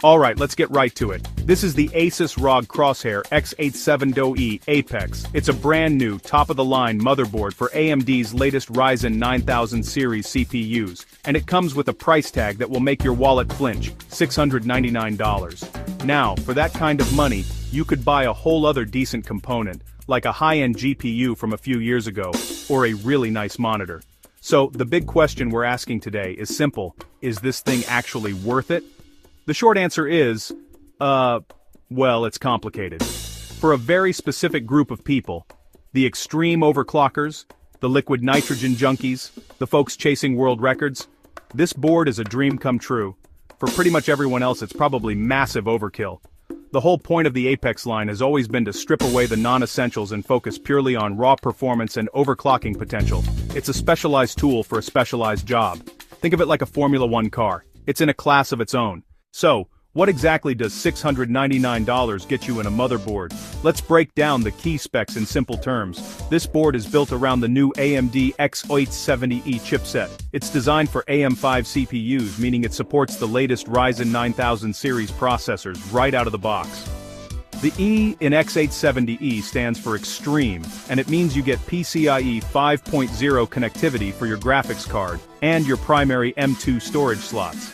Alright, let's get right to it. This is the Asus ROG Crosshair X870E Apex. It's a brand new, top-of-the-line motherboard for AMD's latest Ryzen 9000 series CPUs, and it comes with a price tag that will make your wallet flinch, $699. Now, for that kind of money, you could buy a whole other decent component, like a high-end GPU from a few years ago, or a really nice monitor. So, the big question we're asking today is simple: is this thing actually worth it? The short answer is, well, it's complicated. For a very specific group of people, the extreme overclockers, the liquid nitrogen junkies, the folks chasing world records, this board is a dream come true. For pretty much everyone else, it's probably massive overkill. The whole point of the Apex line has always been to strip away the non-essentials and focus purely on raw performance and overclocking potential. It's a specialized tool for a specialized job. Think of it like a Formula One car. It's in a class of its own. So, what exactly does $699 get you in a motherboard? Let's break down the key specs in simple terms. This board is built around the new AMD X870E chipset. It's designed for AM5 CPUs, meaning it supports the latest Ryzen 9000 series processors right out of the box. The E in X870E stands for Extreme, and it means you get PCIe 5.0 connectivity for your graphics card, and your primary M2 storage slots.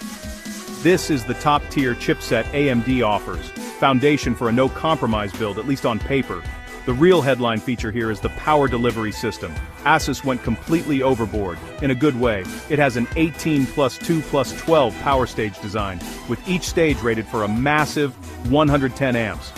This is the top-tier chipset AMD offers, foundation for a no-compromise build, at least on paper. The real headline feature here is the power delivery system. Asus went completely overboard, in a good way. It has an 18 plus 2 plus 12 power stage design, with each stage rated for a massive 110 amps.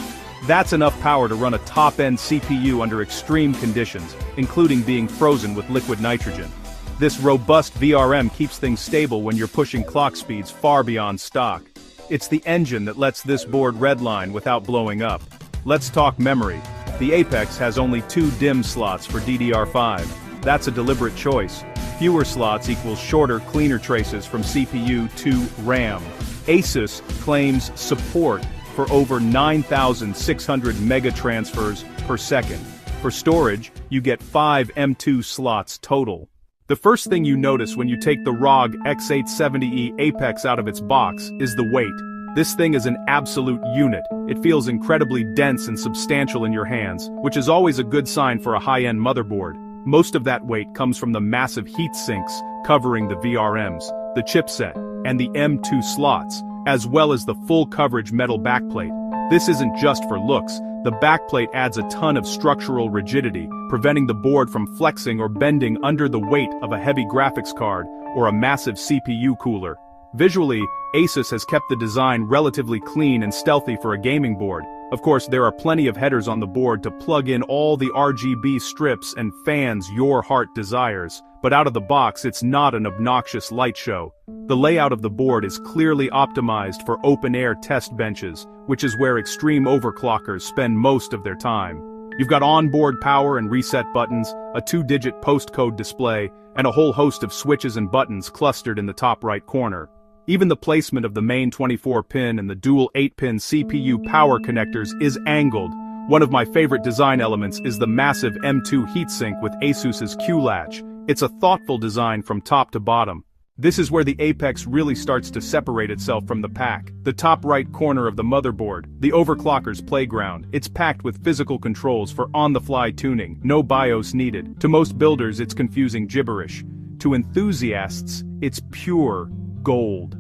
That's enough power to run a top-end CPU under extreme conditions, including being frozen with liquid nitrogen. This robust VRM keeps things stable when you're pushing clock speeds far beyond stock. It's the engine that lets this board redline without blowing up. Let's talk memory. The Apex has only 2 DIMM slots for DDR5. That's a deliberate choice. Fewer slots equals shorter, cleaner traces from CPU to RAM. Asus claims support for over 9,600 megatransfers per second. For storage, you get 5 M2 slots total. The first thing you notice when you take the ROG X870E Apex out of its box is the weight. This thing is an absolute unit. It feels incredibly dense and substantial in your hands, which is always a good sign for a high-end motherboard. Most of that weight comes from the massive heat sinks covering the VRMs, the chipset, and the M2 slots, as well as the full-coverage metal backplate. This isn't just for looks. The backplate adds a ton of structural rigidity, preventing the board from flexing or bending under the weight of a heavy graphics card or a massive CPU cooler. Visually, Asus has kept the design relatively clean and stealthy for a gaming board. Of course, there are plenty of headers on the board to plug in all the RGB strips and fans your heart desires, but out of the box it's not an obnoxious light show. The layout of the board is clearly optimized for open-air test benches, which is where extreme overclockers spend most of their time. You've got onboard power and reset buttons, a 2-digit postcode display, and a whole host of switches and buttons clustered in the top right corner. Even the placement of the main 24-pin and the dual 8-pin CPU power connectors is angled. One of my favorite design elements is the massive M2 heatsink with Asus's Q-latch. It's a thoughtful design from top to bottom. This is where the Apex really starts to separate itself from the pack. The top right corner of the motherboard, the overclocker's playground. It's packed with physical controls for on-the-fly tuning, no BIOS needed. To most builders, it's confusing gibberish. To enthusiasts, it's pure gold.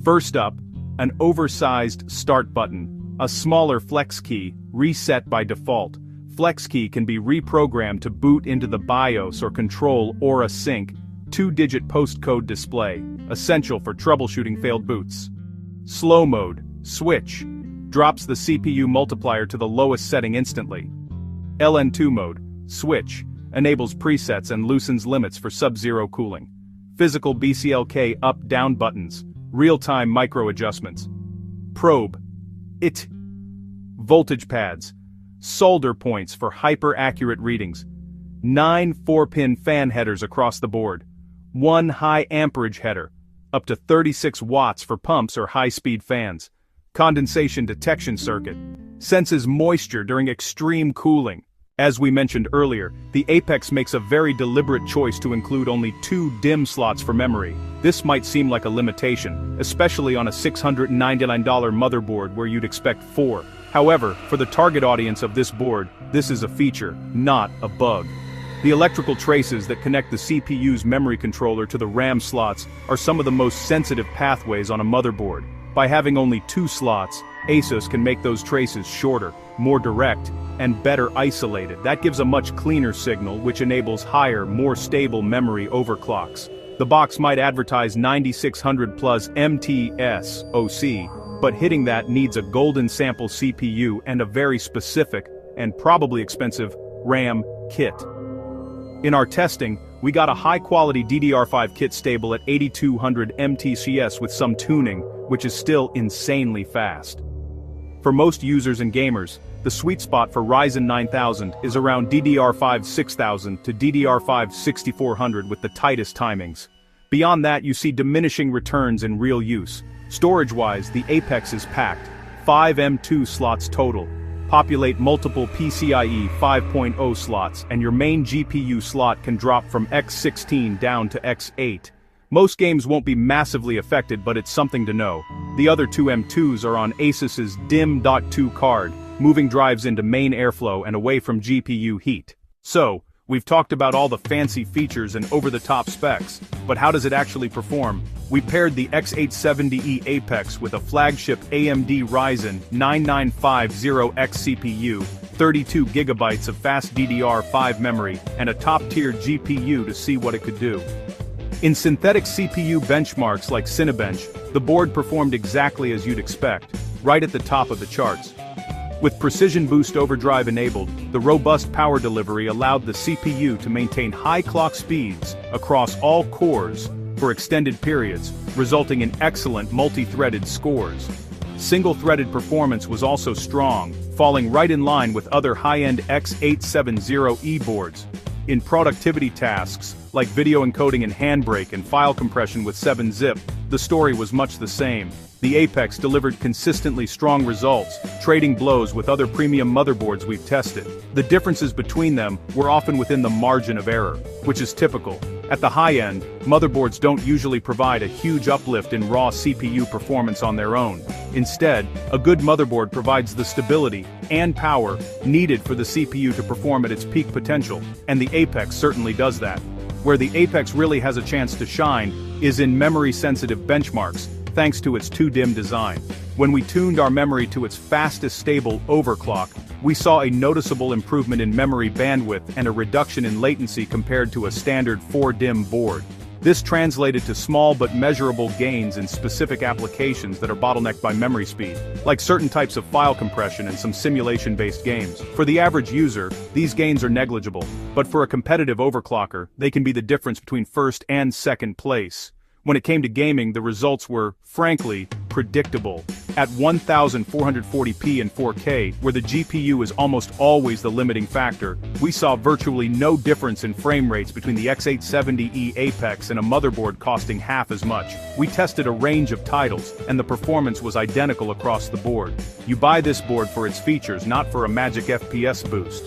First up, an oversized start button, a smaller flex key, reset by default. Flex key can be reprogrammed to boot into the BIOS or control or a sync. 2-digit postcode display, essential for troubleshooting failed boots. Slow mode, switch, drops the CPU multiplier to the lowest setting instantly. LN2 mode, switch, enables presets and loosens limits for sub-zero cooling. Physical BCLK up-down buttons, real-time micro adjustments. Probe, IT. Voltage pads, solder points for hyper-accurate readings. 9 4-pin fan headers across the board. 1 high amperage header, up to 36 watts for pumps or high-speed fans. Condensation detection circuit, senses moisture during extreme cooling. As we mentioned earlier, the Apex makes a very deliberate choice to include only 2 DIMM slots for memory. This might seem like a limitation, especially on a $699 motherboard where you'd expect 4. However, for the target audience of this board, this is a feature, not a bug. The electrical traces that connect the CPU's memory controller to the RAM slots are some of the most sensitive pathways on a motherboard. By having only 2 slots, ASUS can make those traces shorter, more direct, and better isolated. That gives a much cleaner signal, which enables higher, more stable memory overclocks. The box might advertise 9600 plus MTSoC, but hitting that needs a golden sample CPU and a very specific, and probably expensive, RAM kit. In our testing, we got a high-quality DDR5 kit stable at 8200 MTCS with some tuning, which is still insanely fast. For most users and gamers, the sweet spot for Ryzen 9000 is around DDR5 6000 to DDR5 6400 with the tightest timings. Beyond that, you see diminishing returns in real use. Storage-wise, the Apex is packed, 5 M2 slots total. Populate multiple PCIe 5.0 slots, and your main GPU slot can drop from X16 down to X8. Most games won't be massively affected, but it's something to know. The other 2 M2s are on Asus's DIMM.2 card, moving drives into main airflow and away from GPU heat. So, we've talked about all the fancy features and over-the-top specs, but how does it actually perform? We paired the X870E Apex with a flagship AMD Ryzen 9950X CPU, 32 GB of fast DDR5 memory, and a top-tier GPU to see what it could do. In synthetic CPU benchmarks like Cinebench, the board performed exactly as you'd expect, right at the top of the charts. With Precision Boost Overdrive enabled, the robust power delivery allowed the CPU to maintain high clock speeds across all cores for extended periods, resulting in excellent multi-threaded scores. Single-threaded performance was also strong, falling right in line with other high-end X870E boards. In productivity tasks, like video encoding and handbrake and file compression with 7-zip, the story was much the same. The Apex delivered consistently strong results, trading blows with other premium motherboards we've tested. The differences between them were often within the margin of error, which is typical. At the high end, motherboards don't usually provide a huge uplift in raw CPU performance on their own. Instead, a good motherboard provides the stability and power needed for the CPU to perform at its peak potential, and the Apex certainly does that. Where the Apex really has a chance to shine is in memory-sensitive benchmarks, thanks to its 2-DIMM design. When we tuned our memory to its fastest stable overclock, we saw a noticeable improvement in memory bandwidth and a reduction in latency compared to a standard 4-DIMM board. This translated to small but measurable gains in specific applications that are bottlenecked by memory speed, like certain types of file compression and some simulation-based games. For the average user, these gains are negligible, but for a competitive overclocker, they can be the difference between first and second place. When it came to gaming, the results were, frankly, predictable. At 1440p and 4K, where the GPU is almost always the limiting factor, we saw virtually no difference in frame rates between the X870E Apex and a motherboard costing half as much. We tested a range of titles, and the performance was identical across the board. You buy this board for its features, not for a magic FPS boost.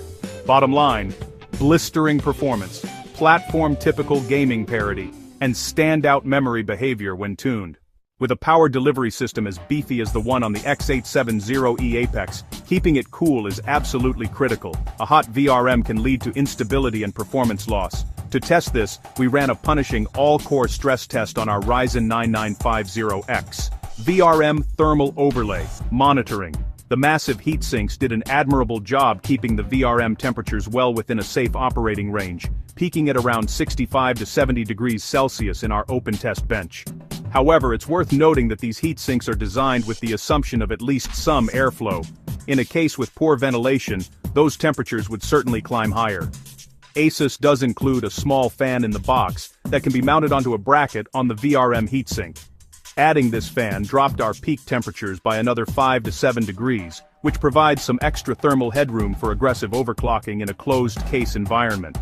Bottom line, blistering performance, platform-typical gaming parity, and standout memory behavior when tuned. With a power delivery system as beefy as the one on the X870E Apex, keeping it cool is absolutely critical. A hot VRM can lead to instability and performance loss. To test this, we ran a punishing all-core stress test on our Ryzen 9950X. VRM thermal overlay, monitoring. The massive heat sinks did an admirable job keeping the VRM temperatures well within a safe operating range, peaking at around 65 to 70 degrees Celsius in our open test bench. However, it's worth noting that these heat sinks are designed with the assumption of at least some airflow. In a case with poor ventilation, those temperatures would certainly climb higher. Asus does include a small fan in the box that can be mounted onto a bracket on the VRM heatsink. Adding this fan dropped our peak temperatures by another 5 to 7 degrees, which provides some extra thermal headroom for aggressive overclocking in a closed-case environment.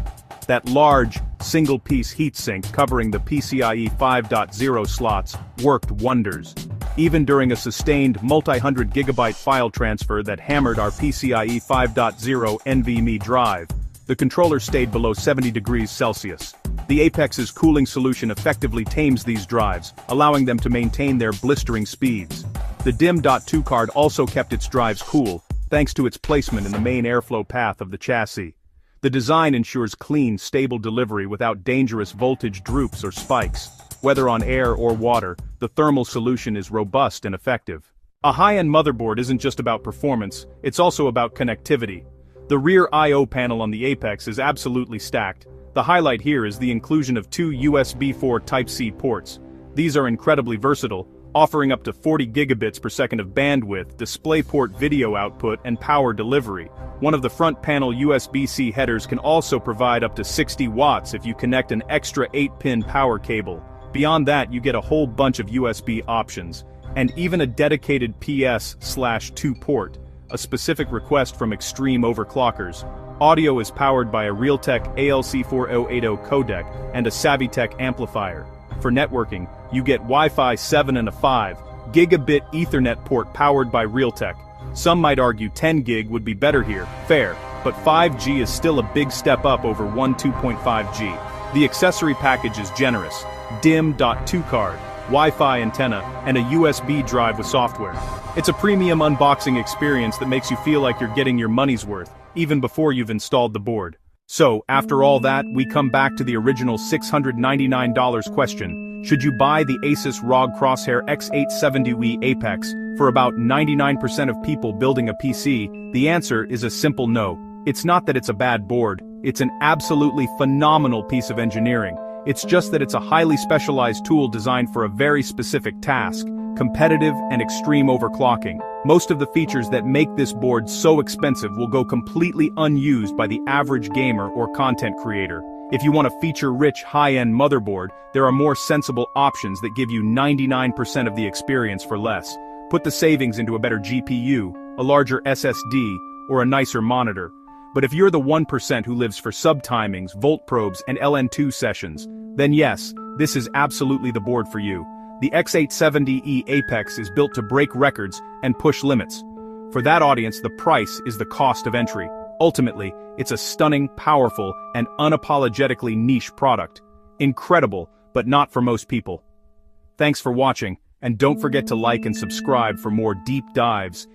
That large, single-piece heatsink covering the PCIe 5.0 slots worked wonders. Even during a sustained multi-hundred gigabyte file transfer that hammered our PCIe 5.0 NVMe drive, the controller stayed below 70 degrees Celsius. The Apex's cooling solution effectively tames these drives, allowing them to maintain their blistering speeds. The DIM.2 card also kept its drives cool, thanks to its placement in the main airflow path of the chassis. The design ensures clean, stable delivery without dangerous voltage droops or spikes. Whether on air or water, the thermal solution is robust and effective. A high-end motherboard isn't just about performance, it's also about connectivity. The rear I/O panel on the Apex is absolutely stacked. The highlight here is the inclusion of two USB 4 Type-C ports. These are incredibly versatile, offering up to 40 gigabits per second of bandwidth, DisplayPort video output, and power delivery. One of the front panel USB-C headers can also provide up to 60 watts if you connect an extra 8-pin power cable. Beyond that, you get a whole bunch of USB options, and even a dedicated PS/2 port, a specific request from extreme overclockers. Audio is powered by a Realtek ALC4080 codec and a Savitech amplifier. For networking, you get Wi-Fi 7 and a 5 gigabit Ethernet port powered by Realtek. Some might argue 10 gig would be better here, fair, but 5G is still a big step up over 2.5G. The accessory package is generous: DIM.2 card, Wi-Fi antenna, and a USB drive with software. It's a premium unboxing experience that makes you feel like you're getting your money's worth, even before you've installed the board. So, after all that, we come back to the original $699 question. Should you buy the Asus ROG X870E Apex? For about 99% of people building a PC, the answer is a simple no. It's not that it's a bad board, it's an absolutely phenomenal piece of engineering. It's just that it's a highly specialized tool designed for a very specific task: competitive and extreme overclocking. Most of the features that make this board so expensive will go completely unused by the average gamer or content creator. If you want a feature-rich, high-end motherboard, there are more sensible options that give you 99% of the experience for less. Put the savings into a better GPU, a larger SSD, or a nicer monitor. But if you're the 1% who lives for subtimings, volt probes, and LN2 sessions, then yes, this is absolutely the board for you. The X870E Apex is built to break records and push limits. For that audience, the price is the cost of entry. Ultimately, it's a stunning, powerful, and unapologetically niche product. Incredible, but not for most people. Thanks for watching, and don't forget to like and subscribe for more deep dives